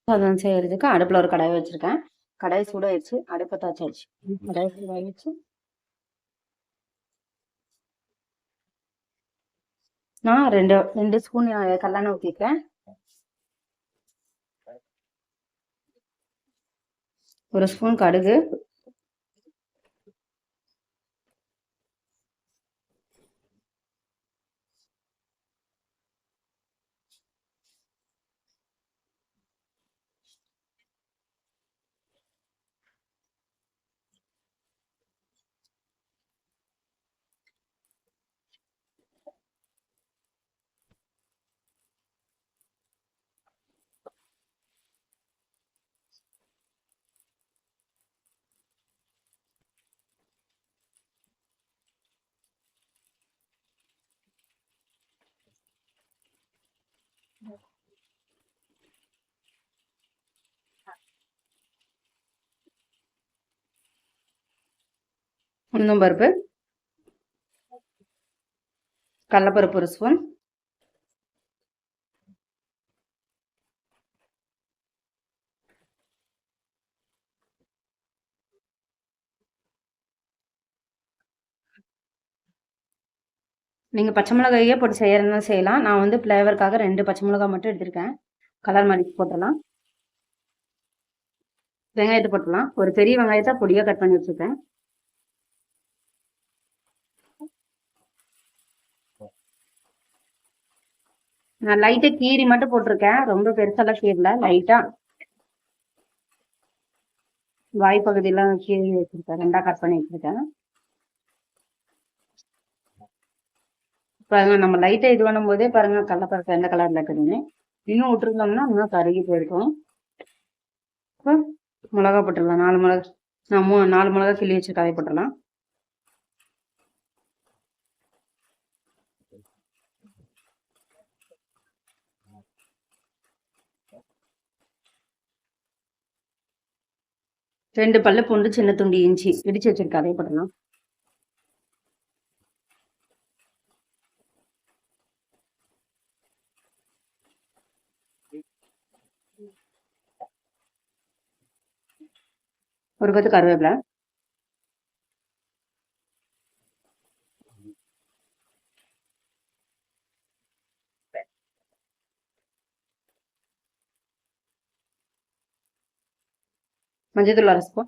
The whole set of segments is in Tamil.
சாதம் செய்யறதுக்கு அடுப்பில் ஒரு கடாய் வச்சுருக்கேன். கடாய் சூடாயிடுச்சு, அடுப்பை தாச்சாச்சு. கடாய் சூடாயிடுச்சு. நான் ரெண்டு ரெண்டு ஸ்பூன் கல்லெண்ணெய் ஊற்றிருக்கேன். ஒரு ஸ்பூன் கடுகு, உளுந்தம் பருப்பு, கடலைப்பருப்பு ஒரு ஸ்பூன், நீங்கள் பச்சை மிளகாயே போட்டு செய்யறதுனா செய்யலாம். நான் வந்து ஃப்ளேவருக்காக 2 பச்சை மிளகாய் மட்டும் எடுத்திருக்கேன். கலர் மாதிரி போட்டுடலாம். வெங்காயத்தை போட்டுடலாம். ஒரு பெரிய வெங்காயத்தை பொடியாக கட் பண்ணி வச்சுருக்கேன். நான் லைட்டாக கீரி மட்டும் போட்டிருக்கேன். ரொம்ப பெருசாலாம் கீரல, லைட்டாக வாய்ப்பகுதியெல்லாம் கீரி வச்சுருக்கேன். 2ஆக கட் பண்ணி வச்சுருக்கேன். பாருங்க, நம்ம லைட்டாக இது பண்ணும் போதே பாருங்க கடலைப்பருப்பு எந்த கலரில் இருக்குதுன்னு. இன்னும் விட்டுருந்தோம்னா இன்னும் கருகி போயிருக்கும். இப்போ மிளகா போட்டுடலாம். 4 மிளகா, நான் 4 மிளகா கிள்ளி வச்சு காய போட்டுடலாம். ரெண்டு பல்லு பூண்டு, சின்ன துண்டு இஞ்சி இடிச்சு வச்சிருக்க அதை போட்டுடலாம். ஒரு கொத்து கருவேப்பிலை, மஞ்சள் 1 ஸ்பூன்,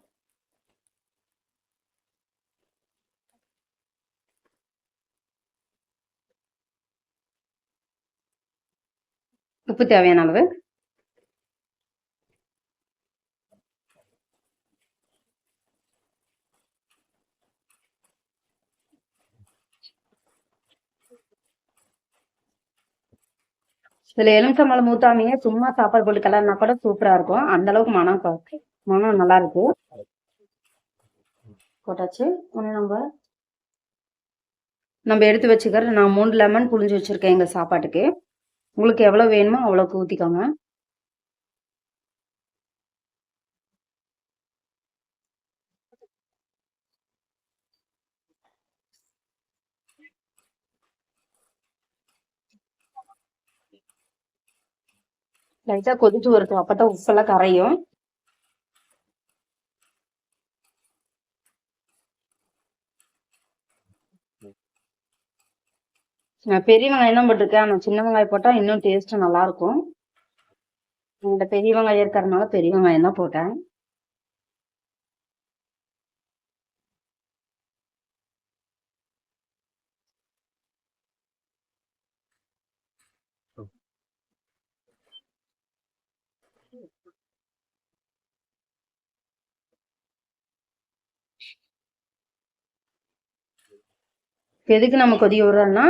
உப்பு தேவையான அளவு, இதுல எலுமிச்சம்பழம் ஊத்தாமையே சும்மா சாப்பாடு போட்டு கலர்னா கூட சூப்பரா இருக்கும். அந்த அளவுக்கு மனம் நல்லா இருக்கு. போட்டாச்சு. உடனே நம்ம எடுத்து வச்சுக்கிற நான் 3 லெமன் புழிஞ்சு வச்சிருக்கேன் எங்க சாப்பாட்டுக்கு. உங்களுக்கு எவ்வளவு வேணுமோ அவ்வளவுக்கு ஊத்திக்கோங்க. லைட்டா கொதிச்சு வருது, அப்பதான் உப்பெல்லாம் கரையும். நான் பெரிய வெங்காயம் தான் போட்டிருக்கேன். ஆனால் சின்ன வெங்காயம் போட்டா இன்னும் டேஸ்ட் நல்லா இருக்கும். இந்த பெரிய வெங்காயம் இருக்கிறதுனால பெரிய வெங்காயம் தான் போட்டேன். எதுக்கு நம்ம கொதி விடுறோம்னா,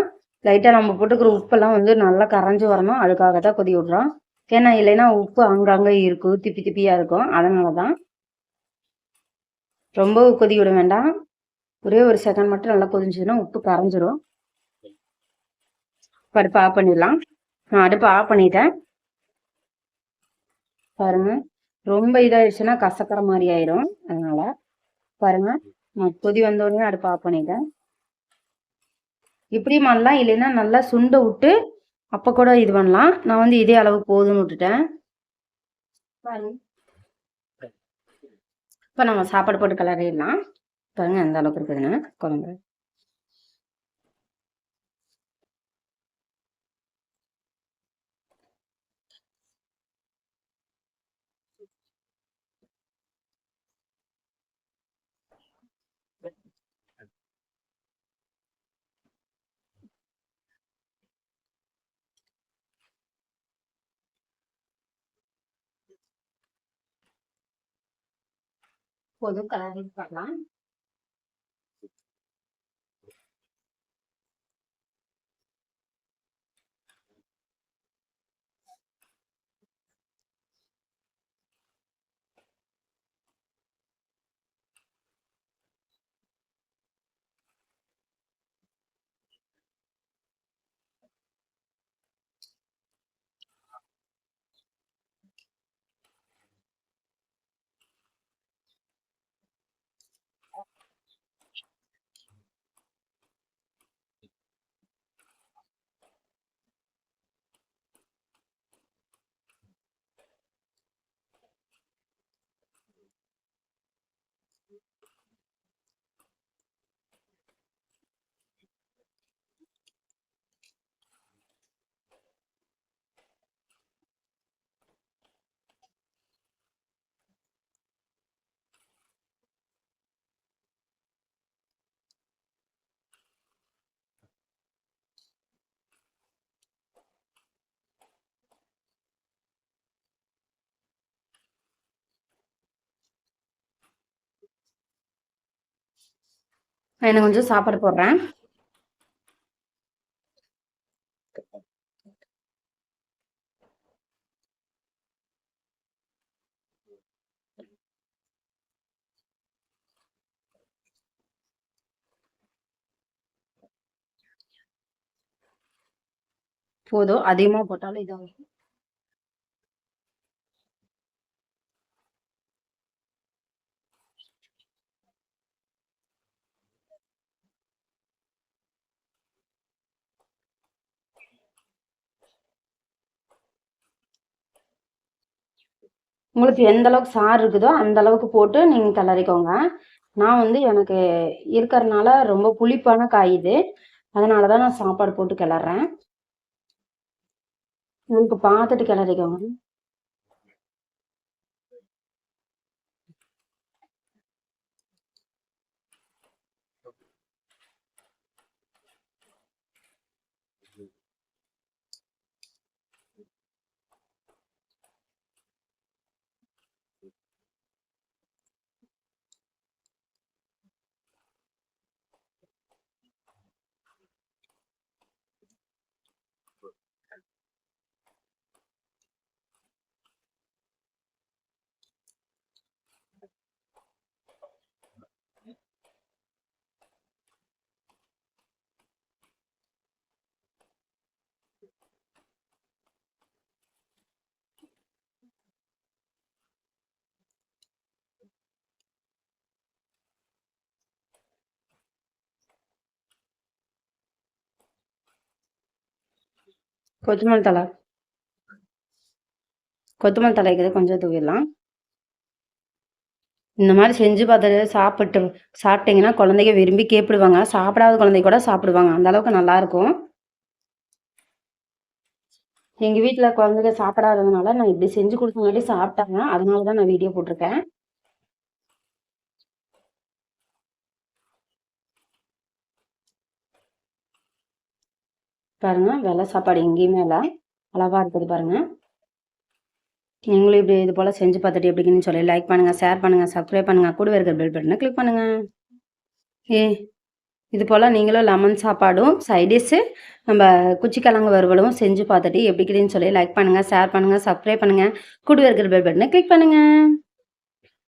லைட்டா நம்ம போட்டுக்கிற உப்பெல்லாம் வந்து நல்லா கரைஞ்சு வரணும். அதுக்காக தான் கொதி விடுறோம். ஏன்னா இல்லைன்னா உப்பு அங்கங்க இருக்கும், திப்பி திப்பியா இருக்கும். அதனாலதான். ரொம்ப கொதி விட வேண்டாம். ஒரே ஒரு செகண்ட் மட்டும் நல்லா கொதிஞ்சுதுன்னா உப்பு கரைஞ்சிரும். அடுப்பை ஆஃப் பண்ணிடலாம். நான் அடுப்பை ஆஃப் பண்ணிட்டேன். பாருங்க, ரொம்ப இதாயிடுச்சுன்னா கசக்கிற மாதிரி ஆயிரும். அதனால பாருங்க, நான் கொதி வந்தோடனே அடுப்பை ஆஃப் பண்ணிட்டேன். இப்படி பண்ணலாம், இல்லைன்னா நல்லா சுண்ட விட்டு அப்போ கூட இது பண்ணலாம். நான் வந்து இதே அளவு போதும்னு விட்டுட்டேன். பாருங்க. இப்போ நம்ம சாப்பாடு போட்டு கிளறிடலாம். பாருங்க எந்த அளவுக்கு இருக்குதுன்னு குழம்பு. போதும் கிளறி பார்க்கலாம். நான் கொஞ்சம் சாப்பாடு போடுறேன். போதும், அதிகமாக போட்டாலும் இதாகும். உங்களுக்கு எந்த அளவுக்கு சாறு இருக்குதோ அந்த அளவுக்கு போட்டு நீங்கள் கிளறிக்கோங்க. நான் வந்து எனக்கு இருக்கிறனால ரொம்ப புளிப்பான காய் இது, அதனால தான் நான் சாப்பாடு போட்டு கிளறேன். உங்களுக்கு பார்த்துட்டு கிளறிக்கோங்க. கொத்தமல்லி தழை இருக்குது, கொஞ்சம் தூவிடலாம். இந்த மாதிரி செஞ்சு பார்த்துட்டு சாப்பிட்டீங்கன்னா குழந்தைங்க விரும்பி கேப்பிடுவாங்க. சாப்பிடாத குழந்தைங்க கூட சாப்பிடுவாங்க, அந்த அளவுக்கு நல்லாயிருக்கும். எங்கள் வீட்டில் குழந்தைங்க சாப்பிடாததுனால நான் இப்படி செஞ்சு கொடுத்தங்காட்டி சாப்பிட்டாங்க, அதனால தான் நான் வீடியோ போட்டிருக்கேன். பாருங்க, வெள்ளை சாப்பாடு எங்கேயுமே இல்லை, அளவாக இருக்குது பாருங்க. நீங்களும் இப்படி இது போல் செஞ்சு பார்த்துட்டு எப்படின்னு சொல்லி லைக் பண்ணுங்கள், ஷேர் பண்ணுங்கள், சப்ஸ்கிரைப் பண்ணுங்கள், கூட இருக்கிற பெல் பட்டனை கிளிக் பண்ணுங்கள். இது போல் நீங்களும் லெமன் சாப்பாடும் சைடிஷ்ஷு நம்ம குச்சிக்கிழங்கு வறுவலும் செஞ்சு பார்த்துட்டு எப்படிக்குதுன்னு சொல்லி லைக் பண்ணுங்கள், ஷேர் பண்ணுங்கள், சப்ஸ்கிரைப் பண்ணுங்கள், கூட இருக்கிற பெல் பட்டனை கிளிக் பண்ணுங்கள்.